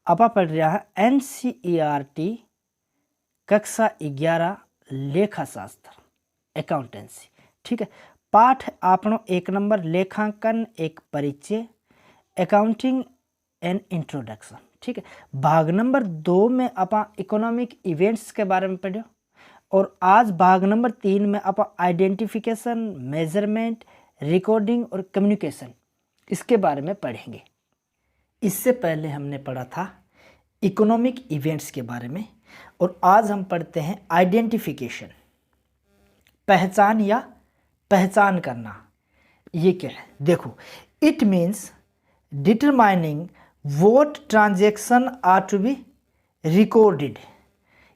आप पढ़ रहा है NCERT कक्षा 11 लेखा शास्त्र अकाउंटेंसी। ठीक है, पाठ आपनो 1 नंबर लेखांकन एक परिचय अकाउंटिंग एंड इंट्रोडक्शन। ठीक है, भाग नंबर 2 में आप इकोनॉमिक इवेंट्स के बारे में पढ़ो और आज भाग नंबर 3 में आप आइडेंटिफिकेशन, मेजरमेंट, रिकॉर्डिंग और कम्युनिकेशन इसके बारे में पढ़ेंगे। इससे पहले हमने पढ़ा था इकोनॉमिक इवेंट्स के बारे में और आज हम पढ़ते हैं आइडेंटिफिकेशन, पहचान या पहचान करना। ये क्या है? देखो, it means determining what transaction are to be recorded,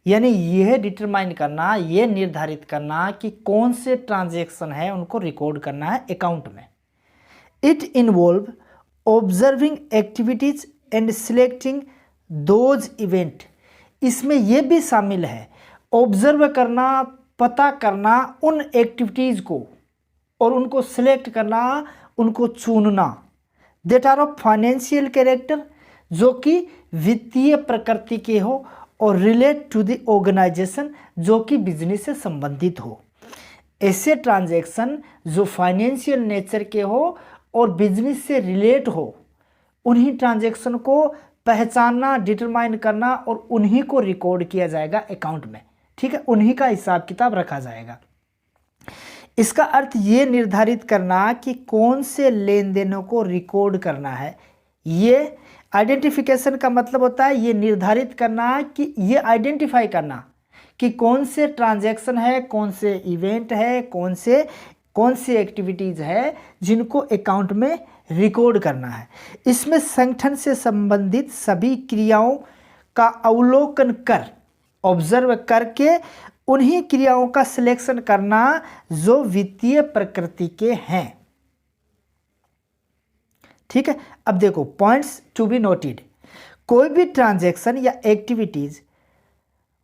यानी यह डिटरमाइन करना, यह निर्धारित करना कि कौन से ट्रांजैक्शन है उनको रिकॉर्ड करना है अकाउंट में। It involve observing activities and selecting those event. इसमें यह भी शामिल है ऑब्जर्व करना, पता करना उन एक्टिविटीज़ को और उनको सिलेक्ट करना, उनको चुनना that are of financial character, जो कि वित्तीय प्रकृति के हो और रिलेट टू द ऑर्गेनाइजेशन, जो कि बिजनेस से संबंधित हो। ऐसे ट्रांजैक्शन जो फाइनेंशियल नेचर के हो और बिजनेस से रिलेट हो, उन्हीं ट्रांजैक्शन को पहचानना, डिटरमाइन करना और उन्हीं को रिकॉर्ड किया जाएगा अकाउंट में। ठीक है, उन्हीं का हिसाब किताब रखा जाएगा। इसका अर्थ ये निर्धारित करना कि कौन से लेन देनों को रिकॉर्ड करना है। ये आइडेंटिफिकेशन का मतलब होता है ये निर्धारित करना कि ये आइडेंटिफाई करना कि कौन से ट्रांजैक्शन है, कौन से इवेंट है, कौन से एक्टिविटीज़ है जिनको अकाउंट में रिकॉर्ड करना है। इसमें संगठन से संबंधित सभी क्रियाओं का अवलोकन कर, ऑब्जर्व करके उन्हीं क्रियाओं का सिलेक्शन करना जो वित्तीय प्रकृति के हैं। ठीक है, अब देखो पॉइंट्स टू बी नोटेड। कोई भी ट्रांजैक्शन या एक्टिविटीज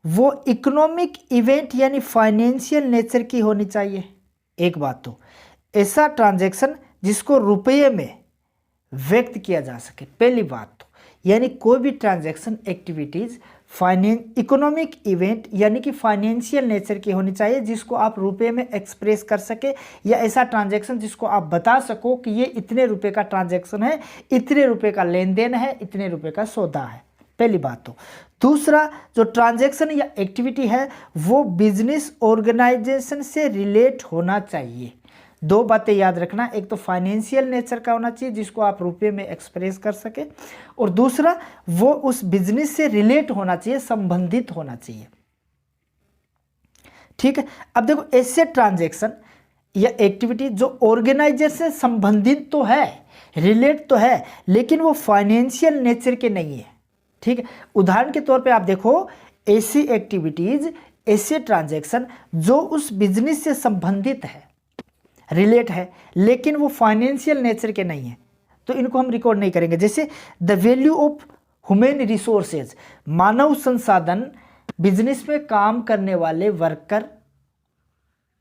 वो इकोनॉमिक इवेंट यानी फाइनेंशियल नेचर की होनी चाहिए। एक बात तो ऐसा ट्रांजैक्शन जिसको रुपये में व्यक्त किया जा सके, पहली बात तो, यानी कोई भी ट्रांजैक्शन एक्टिविटीज इकोनॉमिक इवेंट यानी कि फाइनेंशियल नेचर की होनी चाहिए, जिसको आप रुपए में एक्सप्रेस कर सके, या ऐसा ट्रांजैक्शन जिसको आप बता सको कि ये इतने रुपए का ट्रांजैक्शन है, इतने रुपए का लेन देन है, इतने रुपए का सौदा है। पहली बात तो। दूसरा, जो ट्रांजैक्शन या एक्टिविटी है वो बिजनेस ऑर्गेनाइजेशन से रिलेट होना चाहिए। दो बातें याद रखना, एक तो फाइनेंशियल नेचर का होना चाहिए जिसको आप रुपये में एक्सप्रेस कर सके, और दूसरा वो उस बिजनेस से रिलेट होना चाहिए, संबंधित होना चाहिए। ठीक है, अब देखो ऐसे ट्रांजैक्शन या एक्टिविटी जो ऑर्गेनाइजेशन से संबंधित तो है, रिलेट तो है, लेकिन वो फाइनेंशियल नेचर के नहीं है। ठीक है, उदाहरण के तौर पे आप देखो ऐसी एक्टिविटीज, ऐसे ट्रांजैक्शन जो उस बिजनेस से संबंधित है, रिलेट है, लेकिन वो फाइनेंशियल नेचर के नहीं है, तो इनको हम रिकॉर्ड नहीं करेंगे। जैसे the value of human resources, मानव संसाधन, बिजनेस में काम करने वाले वर्कर,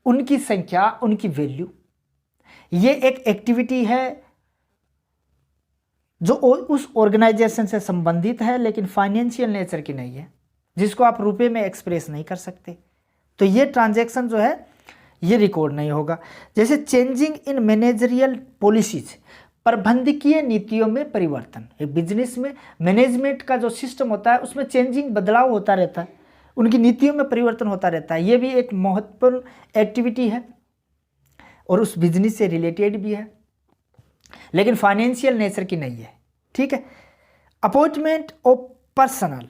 उनकी संख्या, उनकी वैल्यू, ये एक एक्टिविटी है जो उस ऑर्गेनाइजेशन से संबंधित है लेकिन फाइनेंशियल नेचर की नहीं है, जिसको आप रुपए में एक्सप्रेस नहीं कर सकते, तो ये ट्रांजैक्शन जो है ये रिकॉर्ड नहीं होगा। जैसे चेंजिंग इन मैनेजरियल पॉलिसीज, प्रबंधकीय नीतियों में परिवर्तन। बिजनेस में मैनेजमेंट का जो सिस्टम होता है उसमें चेंजिंग, बदलाव होता रहता है, उनकी नीतियों में परिवर्तन होता रहता है। ये भी एक महत्वपूर्ण एक्टिविटी है और उस बिजनेस से रिलेटेड भी है, लेकिन फाइनेंशियल नेचर की नहीं है। ठीक है, अपॉइंटमेंट ऑफ पर्सनल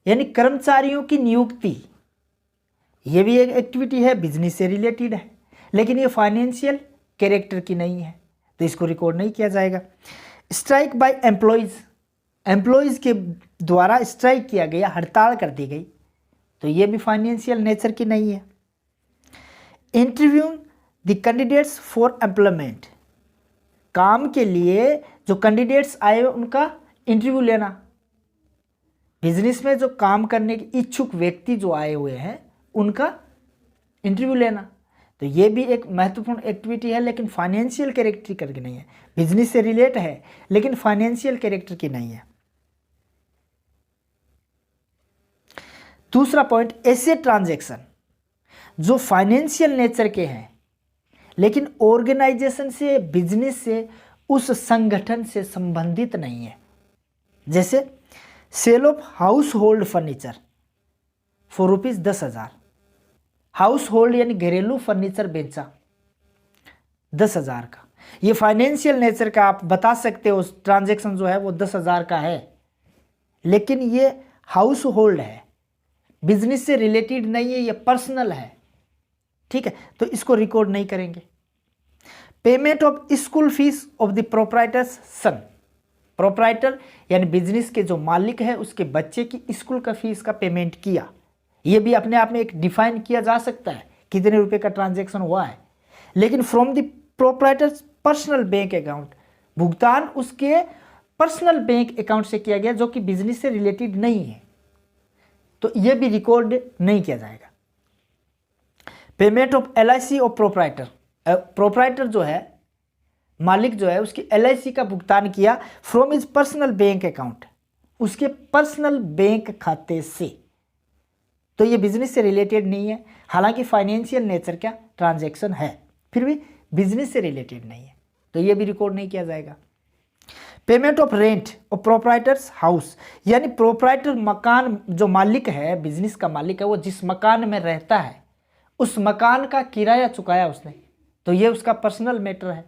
यानी कर्मचारियों की नियुक्ति, ये भी एक एक्टिविटी है, बिजनेस से रिलेटेड है, लेकिन ये फाइनेंशियल कैरेक्टर की नहीं है, तो इसको रिकॉर्ड नहीं किया जाएगा। स्ट्राइक बाय एम्प्लॉयज़, एम्प्लॉयज़ के द्वारा स्ट्राइक किया गया, हड़ताल कर दी गई, तो ये भी फाइनेंशियल नेचर की नहीं है। Interviewing the candidates for employment, काम के लिए जो कैंडिडेट्स आए उनका इंटरव्यू लेना, बिजनेस में जो काम करने के इच्छुक व्यक्ति जो आए हुए हैं उनका इंटरव्यू लेना, तो ये भी एक महत्वपूर्ण एक्टिविटी है, लेकिन फाइनेंशियल कैरेक्टर की नहीं है। बिजनेस से रिलेट है लेकिन फाइनेंशियल कैरेक्टर की नहीं है। दूसरा पॉइंट, ऐसे ट्रांजैक्शन जो फाइनेंशियल नेचर के हैं लेकिन ऑर्गेनाइजेशन से, बिजनेस से, उस संगठन से संबंधित नहीं है। जैसे sale of household furniture for ₹10,000, household यानी घरेलू फर्नीचर बेचा 10,000 का, ये फाइनेंशियल नेचर का आप बता सकते हो, ट्रांजैक्शन जो है वो 10,000 का है, लेकिन ये हाउस होल्ड है, बिजनेस से रिलेटेड नहीं है, ये पर्सनल है, ठीक है, तो इसको रिकॉर्ड नहीं करेंगे। Payment of school fees of the proprietor's son, proprietor यानी बिजनेस के जो मालिक है उसके बच्चे की स्कूल का फीस का पेमेंट किया, ये भी अपने आप में एक डिफाइन किया जा सकता है कितने रुपए का ट्रांजैक्शन हुआ है। लेकिन from the proprietors personal bank account, भुगतान उसके पर्सनल बैंक अकाउंट से किया गया जो कि बिजनेस से रिलेटेड नहीं है, तो यह भी रिकॉर्ड नहीं किया जाएगा। Payment of LIC of proprietor, proprietor जो है, मालिक जो है, उसकी LIC का भुगतान किया from his personal bank account, उसके पर्सनल बैंक खाते से, तो ये बिजनेस से रिलेटेड नहीं है, हालांकि फाइनेंशियल नेचर का ट्रांजैक्शन है, फिर भी बिजनेस से रिलेटेड नहीं है, तो ये भी रिकॉर्ड नहीं किया जाएगा। Payment of rent of proprietors house, यानी प्रोप्राइटर मकान जो मालिक है, बिजनेस का मालिक है, वो जिस मकान में रहता है उस मकान का किराया चुकाया उसने, तो ये उसका पर्सनल मैटर है,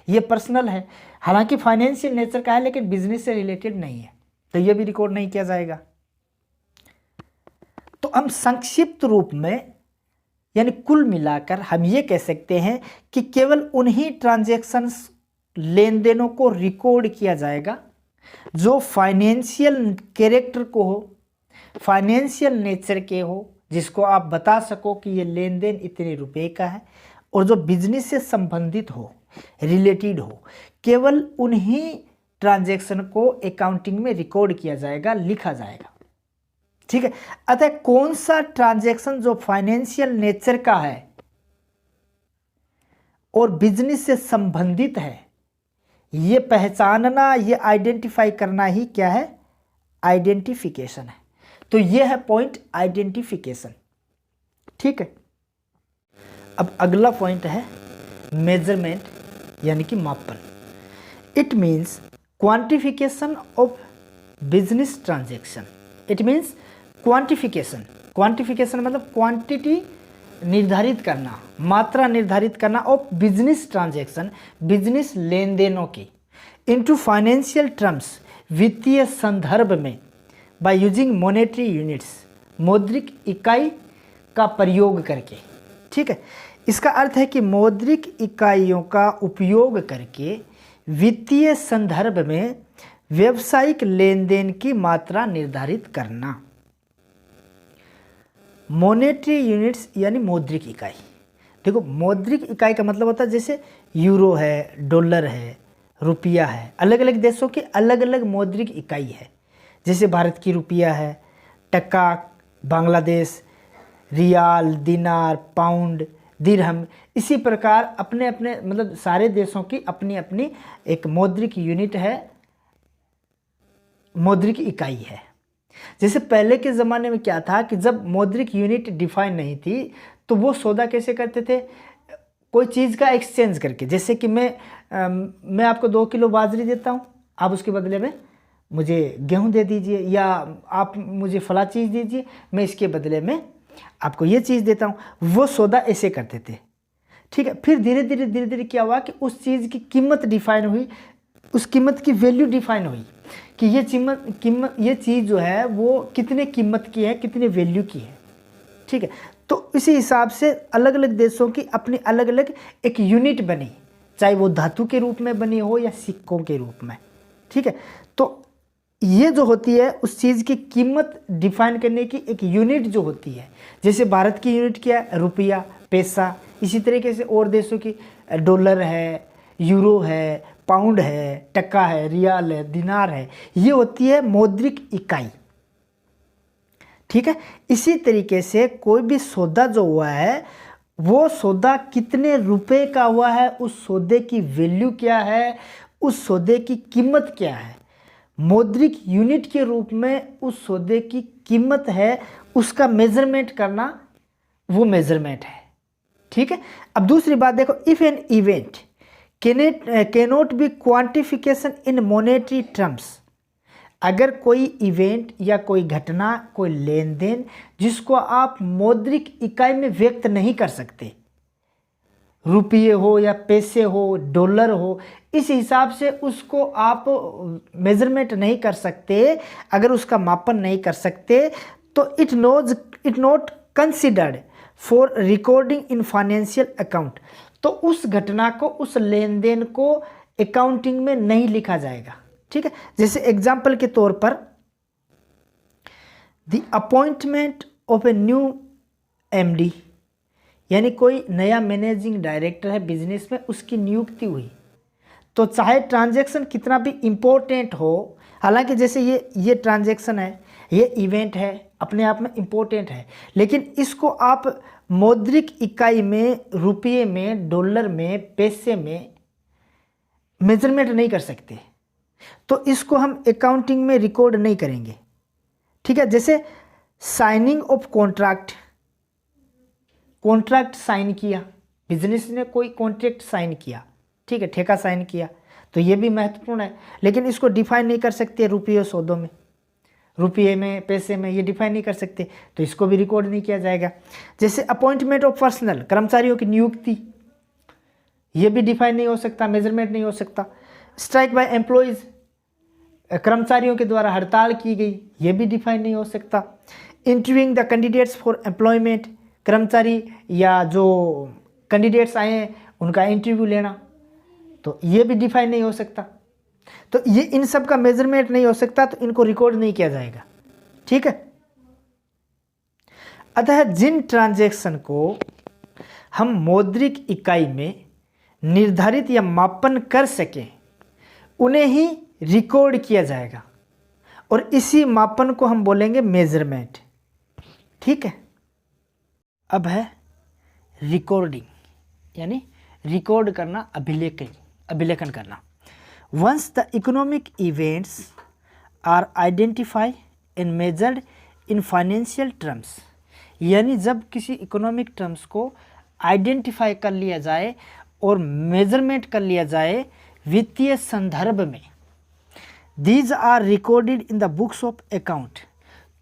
ये पर्सनल है, हालांकि फाइनेंशियल नेचर का है लेकिन बिजनेस से रिलेटेड नहीं है, तो ये भी रिकॉर्ड नहीं किया जाएगा। तो हम संक्षिप्त रूप में यानी कुल मिलाकर हम ये कह सकते हैं कि केवल उन्हीं ट्रांजैक्शंस, लेन देनों को रिकॉर्ड किया जाएगा जो फाइनेंशियल कैरेक्टर को हो, फाइनेंशियल नेचर के हो, जिसको आप बता सको कि ये लेन देन इतने रुपए का है, और जो बिजनेस से संबंधित हो, रिलेटेड हो, केवल उन्हीं ट्रांजैक्शन को अकाउंटिंग में रिकॉर्ड किया जाएगा, लिखा जाएगा, ठीक है। अतः कौन सा ट्रांजैक्शन जो फाइनेंशियल नेचर का है और बिजनेस से संबंधित है, ये पहचानना, ये आइडेंटिफाई करना ही क्या है, आइडेंटिफिकेशन है। तो ये है पॉइंट आइडेंटिफिकेशन, ठीक है। अब अगला पॉइंट है मेजरमेंट यानी कि मापन। It means quantification of business transaction, it means quantification, quantification मतलब क्वांटिटी निर्धारित करना, मात्रा निर्धारित करना ऑफ बिजनेस ट्रांजैक्शन, बिजनेस लेन देनों की, इनटू फाइनेंशियल टर्म्स, वित्तीय संदर्भ में, बाय यूजिंग मॉनेटरी यूनिट्स, मौद्रिक इकाई का प्रयोग करके, ठीक है। इसका अर्थ है कि मौद्रिक इकाइयों का उपयोग करके वित्तीय संदर्भ में व्यावसायिक लेन देन की मात्रा निर्धारित करना। मॉनेटरी यूनिट्स यानी मौद्रिक इकाई, देखो मौद्रिक इकाई का मतलब होता है जैसे यूरो है, डॉलर है, रुपया है, अलग अलग देशों की अलग अलग मौद्रिक इकाई है, जैसे भारत की रुपया है, टका बांग्लादेश, रियाल, दिनार, पाउंड, दिरहम, इसी प्रकार अपने अपने मतलब सारे देशों की अपनी अपनी एक मौद्रिक यूनिट है, मौद्रिक इकाई है। जैसे पहले के ज़माने में क्या था कि जब मौद्रिक यूनिट डिफाइन नहीं थी तो वो सौदा कैसे करते थे, कोई चीज़ का एक्सचेंज करके, जैसे कि मैं आपको 2 किलो बाजरी देता हूँ, आप उसके बदले में मुझे गेहूँ दे दीजिए, या आप मुझे फला चीज़ दीजिए, मैं इसके बदले में आपको ये चीज़ देता हूँ, वो सौदा ऐसे करते थे, ठीक है। फिर धीरे धीरे क्या हुआ कि उस चीज़ की कीमत डिफाइन हुई, उस कीमत की वैल्यू डिफाइन हुई कि ये कीमत ये चीज़ जो है वो कितने कीमत की है, कितने वैल्यू की है, ठीक है। तो इसी हिसाब से अलग अलग देशों की अपनी अलग अलग एक यूनिट बनी, चाहे वो धातु के रूप में बनी हो या सिक्कों के रूप में, ठीक है। तो ये जो होती है उस चीज़ की कीमत डिफाइन करने की एक यूनिट जो होती है, जैसे भारत की यूनिट क्या है, रुपया, पैसा, इसी तरीके से और देशों की डॉलर है, यूरो है, पाउंड है, टका है, रियाल है, दिनार है, ये होती है मौद्रिक इकाई, ठीक है। इसी तरीके से कोई भी सौदा जो हुआ है वो सौदा कितने रुपए का हुआ है, उस सौदे की वैल्यू क्या है, उस सौदे की कीमत क्या है, मौद्रिक यूनिट के रूप में उस सौदे की कीमत है उसका मेजरमेंट करना वो मेजरमेंट है। ठीक है। अब दूसरी बात देखो, if an event cannot be quantification in monetary terms, अगर कोई इवेंट या कोई घटना, कोई लेन देन जिसको आप मौद्रिक इकाई में व्यक्त नहीं कर सकते, रुपये हो या पैसे हो, डॉलर हो, इस हिसाब से उसको आप मेजरमेंट नहीं कर सकते, अगर उसका मापन नहीं कर सकते, तो it not considered for recording in financial account, तो उस घटना को, उस लेन देन को अकाउंटिंग में नहीं लिखा जाएगा। ठीक है। जैसे एग्जाम्पल के तौर पर the appointment of a new MD, यानी कोई नया मैनेजिंग डायरेक्टर है बिजनेस में, उसकी नियुक्ति हुई, तो चाहे ट्रांजैक्शन कितना भी इम्पोर्टेंट हो, हालांकि जैसे ये ट्रांजैक्शन है, ये इवेंट है, अपने आप में इम्पोर्टेंट है, लेकिन इसको आप मौद्रिक इकाई में, रुपये में, डॉलर में, पैसे में मेजरमेंट नहीं कर सकते, तो इसको हम अकाउंटिंग में रिकॉर्ड नहीं करेंगे। ठीक है। जैसे signing of contract, contract sign किया, बिजनेस ने कोई कॉन्ट्रैक्ट साइन किया, ठीक है, ठेका साइन किया, तो ये भी महत्वपूर्ण है, लेकिन इसको डिफाइन नहीं कर सकते रुपये सौदों में, रुपये में, पैसे में, ये डिफाइन नहीं कर सकते, तो इसको भी रिकॉर्ड नहीं किया जाएगा। जैसे अपॉइंटमेंट ऑफ पर्सनल, कर्मचारियों की नियुक्ति, ये भी डिफाइन नहीं हो सकता, मेजरमेंट नहीं हो सकता। स्ट्राइक बाय एम्प्लॉयज़, कर्मचारियों के द्वारा हड़ताल की गई, ये भी डिफाइन नहीं हो सकता। Interviewing the candidates for employment, कर्मचारी या जो कैंडिडेट्स आए हैं उनका इंटरव्यू लेना, तो ये भी डिफाइन नहीं हो सकता, तो ये इन सब का मेजरमेंट नहीं हो सकता, तो इनको रिकॉर्ड नहीं किया जाएगा। ठीक है। अतः जिन ट्रांजैक्शन को हम मौद्रिक इकाई में निर्धारित या मापन कर सकें उन्हें ही रिकॉर्ड किया जाएगा, और इसी मापन को हम बोलेंगे मेजरमेंट। ठीक है। अब है रिकॉर्डिंग, यानी रिकॉर्ड करना, अभिलेखन करना। Once the economic events are identify and measured in financial terms, यानी जब किसी इकोनॉमिक टर्म्स को आइडेंटिफाई कर लिया जाए और मेजरमेंट कर लिया जाए वित्तीय संदर्भ में, these are recorded in the books of account,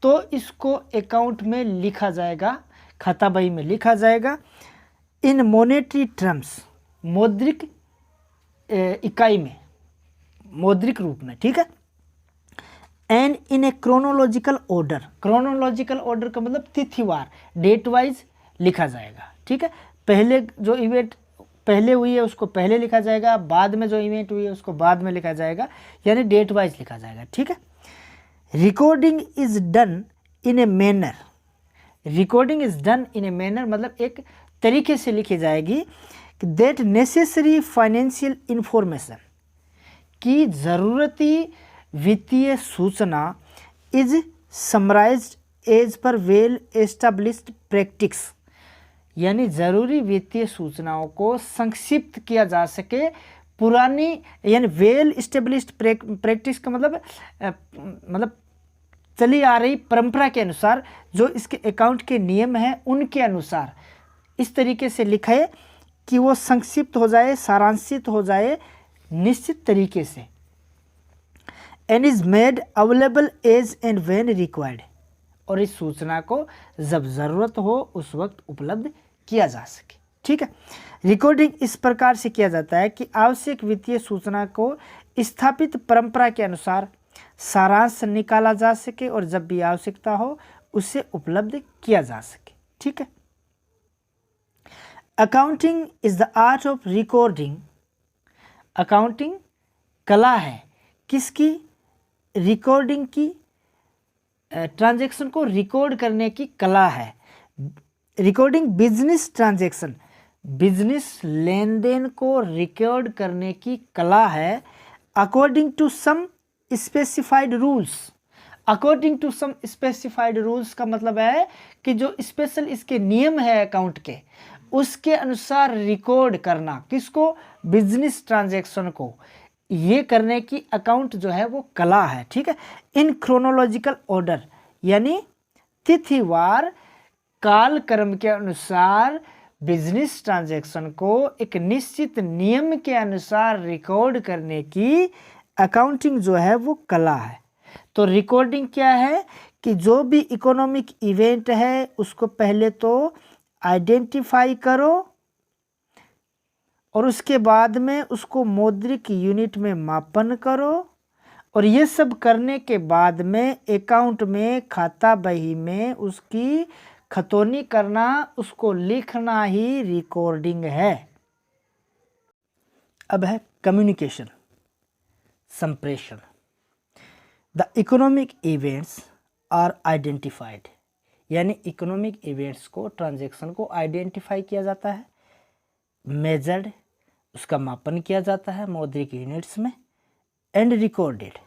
तो इसको अकाउंट में लिखा जाएगा, खाता बही में लिखा जाएगा। इन मॉनेटरी टर्म्स, मौद्रिक इकाई में, मौद्रिक रूप में। ठीक है। And in A chronological order, chronological order का मतलब तिथिवार, डेट वाइज लिखा जाएगा। ठीक है। पहले जो इवेंट पहले हुई है उसको पहले लिखा जाएगा, बाद में जो इवेंट हुई है उसको बाद में लिखा जाएगा, यानी डेट वाइज लिखा जाएगा। ठीक है। Recording is done in a manner, recording is done in a manner मतलब एक तरीके से लिखी जाएगी दैट नेसेसरी फाइनेंशियल इंफॉर्मेशन, की ज़रूरती वित्तीय सूचना is summarised as per well established practice, यानी ज़रूरी वित्तीय सूचनाओं को संक्षिप्त किया जा सके पुरानी, यानी वेल इस्टेब्लिश्ड प्रैक्टिस का मतलब चली आ रही परंपरा के अनुसार, जो इसके अकाउंट के नियम हैं उनके अनुसार इस तरीके से लिखे कि वो संक्षिप्त हो जाए, सारांशित हो जाए निश्चित तरीके से। And is made available as and when required, और इस सूचना को जब ज़रूरत हो उस वक्त उपलब्ध किया जा सके। ठीक है। रिकॉर्डिंग इस प्रकार से किया जाता है कि आवश्यक वित्तीय सूचना को स्थापित परंपरा के अनुसार सारांश निकाला जा सके और जब भी आवश्यकता हो उसे उपलब्ध किया जा सके। ठीक है। Accounting is the art of recording, accounting कला है किसकी? रिकॉर्डिंग की, ट्रांजैक्शन को रिकॉर्ड करने की कला है। रिकॉर्डिंग बिजनेस ट्रांजैक्शन, बिजनेस लेन देन को रिकॉर्ड करने की कला है। According to some specified rules, according to some specified rules का मतलब है कि जो स्पेशल इसके नियम है अकाउंट के, उसके अनुसार रिकॉर्ड करना किसको? बिजनेस ट्रांजैक्शन को। ये करने की अकाउंट जो है वो कला है। ठीक है। इन क्रोनोलॉजिकल ऑर्डर, यानी तिथिवार कालक्रम के अनुसार बिजनेस ट्रांजैक्शन को एक निश्चित नियम के अनुसार रिकॉर्ड करने की अकाउंटिंग जो है वो कला है। तो रिकॉर्डिंग क्या है कि जो भी इकोनॉमिक इवेंट है उसको पहले तो आइडेंटिफाई करो और उसके बाद में उसको मौद्रिक यूनिट में मापन करो, और ये सब करने के बाद में अकाउंट में खाता बही में उसकी खतौनी करना, उसको लिखना ही रिकॉर्डिंग है। अब है कम्युनिकेशन, संप्रेषण। The economic events are identified, यानी इकोनॉमिक इवेंट्स को, ट्रांजैक्शन को आइडेंटिफाई किया जाता है, मेजर्ड, उसका मापन किया जाता है मौद्रिक यूनिट्स में, एंड रिकॉर्डेड,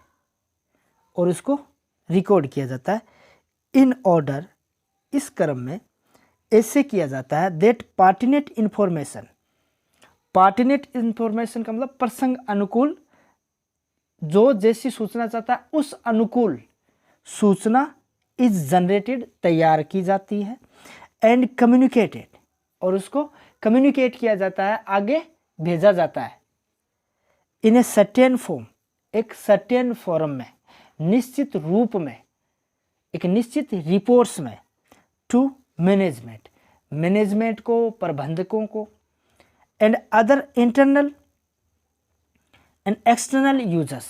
और उसको रिकॉर्ड किया जाता है इन ऑर्डर, इस क्रम में ऐसे किया जाता है दैट पार्टिनेट इन्फॉर्मेशन, पार्टिनेट इन्फॉर्मेशन का मतलब प्रसंग अनुकूल, जो जैसी सूचना चाहता है उस अनुकूल सूचना इज जनरेटेड, तैयार की जाती है, एंड कम्युनिकेटेड, और उसको कम्युनिकेट किया जाता है, आगे भेजा जाता है, इन ए सर्टेन फॉर्म, एक सर्टेन फॉर्म में, निश्चित रूप में, एक निश्चित रिपोर्ट्स में, टू मैनेजमेंट, मैनेजमेंट को, प्रबंधकों को, and other internal and external users,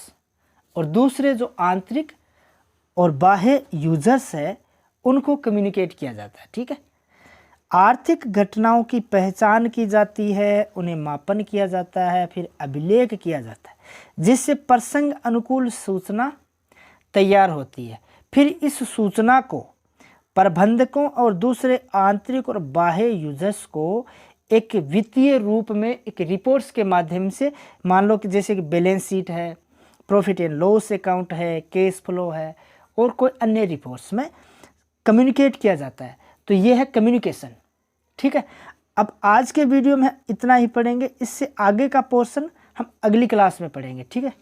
और दूसरे जो आंतरिक और बाह्य यूजर्स है उनको कम्युनिकेट किया जाता है। ठीक है। आर्थिक घटनाओं की पहचान की जाती है, उन्हें मापन किया जाता है, फिर अभिलेख किया जाता है, जिससे प्रसंग अनुकूल सूचना तैयार होती है। फिर इस सूचना को प्रबंधकों और दूसरे आंतरिक और बाह्य यूजर्स को एक वित्तीय रूप में, एक रिपोर्ट्स के माध्यम से, मान लो कि जैसे कि बैलेंस शीट है, प्रॉफिट एंड लॉस अकाउंट है, कैश फ्लो है, और कोई अन्य रिपोर्ट्स में कम्युनिकेट किया जाता है। तो ये है कम्युनिकेशन। ठीक है। अब आज के वीडियो में इतना ही पढ़ेंगे, इससे आगे का पोर्शन हम अगली क्लास में पढ़ेंगे। ठीक है।